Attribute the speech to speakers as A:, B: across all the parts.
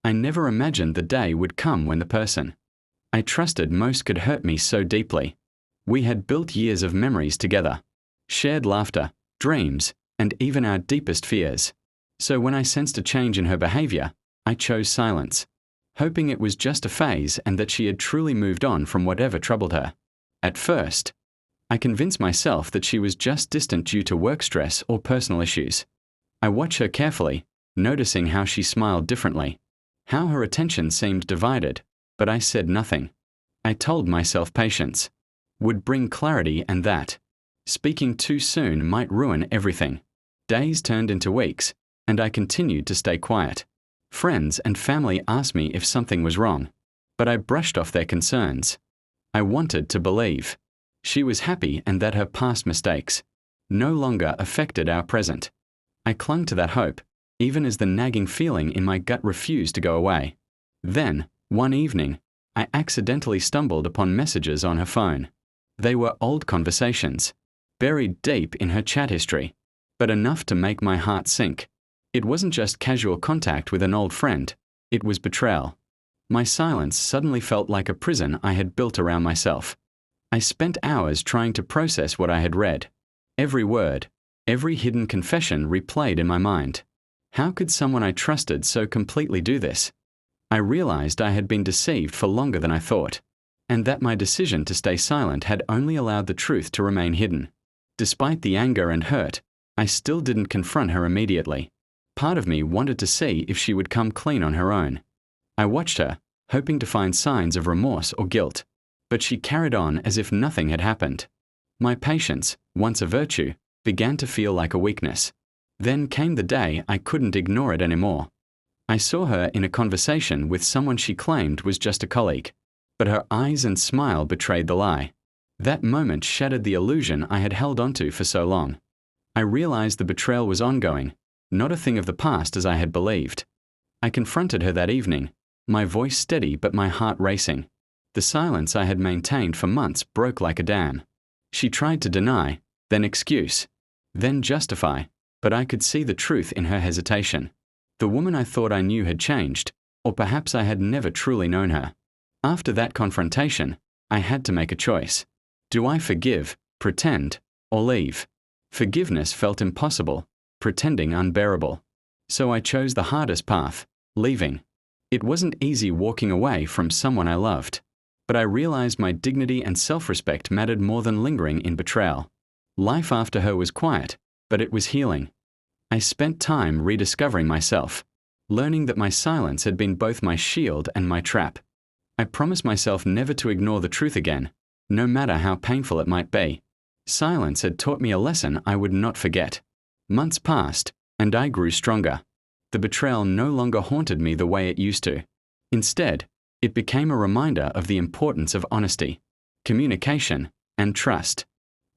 A: I never imagined the day would come when the person I trusted most could hurt me so deeply. We had built years of memories together, shared laughter, dreams, and even our deepest fears. So when I sensed a change in her behavior, I chose silence, hoping it was just a phase and that she had truly moved on from whatever troubled her. At first, I convinced myself that she was just distant due to work stress or personal issues. I watched her carefully, noticing how she smiled differently, how her attention seemed divided, but I said nothing. I told myself patience would bring clarity and that speaking too soon might ruin everything. Days turned into weeks, and I continued to stay quiet. Friends and family asked me if something was wrong, but I brushed off their concerns. I wanted to believe she was happy and that her past mistakes no longer affected our present. I clung to that hope, even as the nagging feeling in my gut refused to go away. Then, one evening, I accidentally stumbled upon messages on her phone. They were old conversations, buried deep in her chat history, but enough to make my heart sink. It wasn't just casual contact with an old friend, it was betrayal. My silence suddenly felt like a prison I had built around myself. I spent hours trying to process what I had read. Every word, every hidden confession replayed in my mind. How could someone I trusted so completely do this? I realized I had been deceived for longer than I thought, and that my decision to stay silent had only allowed the truth to remain hidden. Despite the anger and hurt, I still didn't confront her immediately. Part of me wanted to see if she would come clean on her own. I watched her, hoping to find signs of remorse or guilt, but she carried on as if nothing had happened. My patience, once a virtue, began to feel like a weakness. Then came the day I couldn't ignore it anymore. I saw her in a conversation with someone she claimed was just a colleague, but her eyes and smile betrayed the lie. That moment shattered the illusion I had held onto for so long. I realized the betrayal was ongoing, not a thing of the past as I had believed. I confronted her that evening, my voice steady but my heart racing. The silence I had maintained for months broke like a dam. She tried to deny, then excuse, then justify, but I could see the truth in her hesitation. The woman I thought I knew had changed, or perhaps I had never truly known her. After that confrontation, I had to make a choice. Do I forgive, pretend, or leave? Forgiveness felt impossible, pretending unbearable. So I chose the hardest path, leaving. It wasn't easy walking away from someone I loved, but I realized my dignity and self-respect mattered more than lingering in betrayal. Life after her was quiet, but it was healing. I spent time rediscovering myself, learning that my silence had been both my shield and my trap. I promised myself never to ignore the truth again, no matter how painful it might be. Silence had taught me a lesson I would not forget. Months passed, and I grew stronger. The betrayal no longer haunted me the way it used to. Instead, it became a reminder of the importance of honesty, communication, and trust.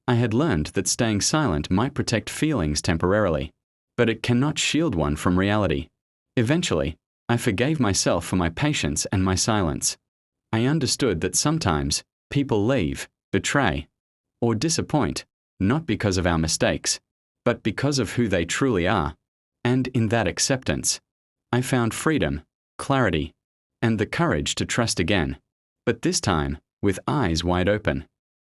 A: I had learned that staying silent might protect feelings temporarily, but it cannot shield one from reality. Eventually, I forgave myself for my patience and my silence. I understood that sometimes people leave, betray, or disappoint, not because of our mistakes, but because of who they truly are. And in that acceptance, I found freedom, clarity, and the courage to trust again, but this time with eyes wide open.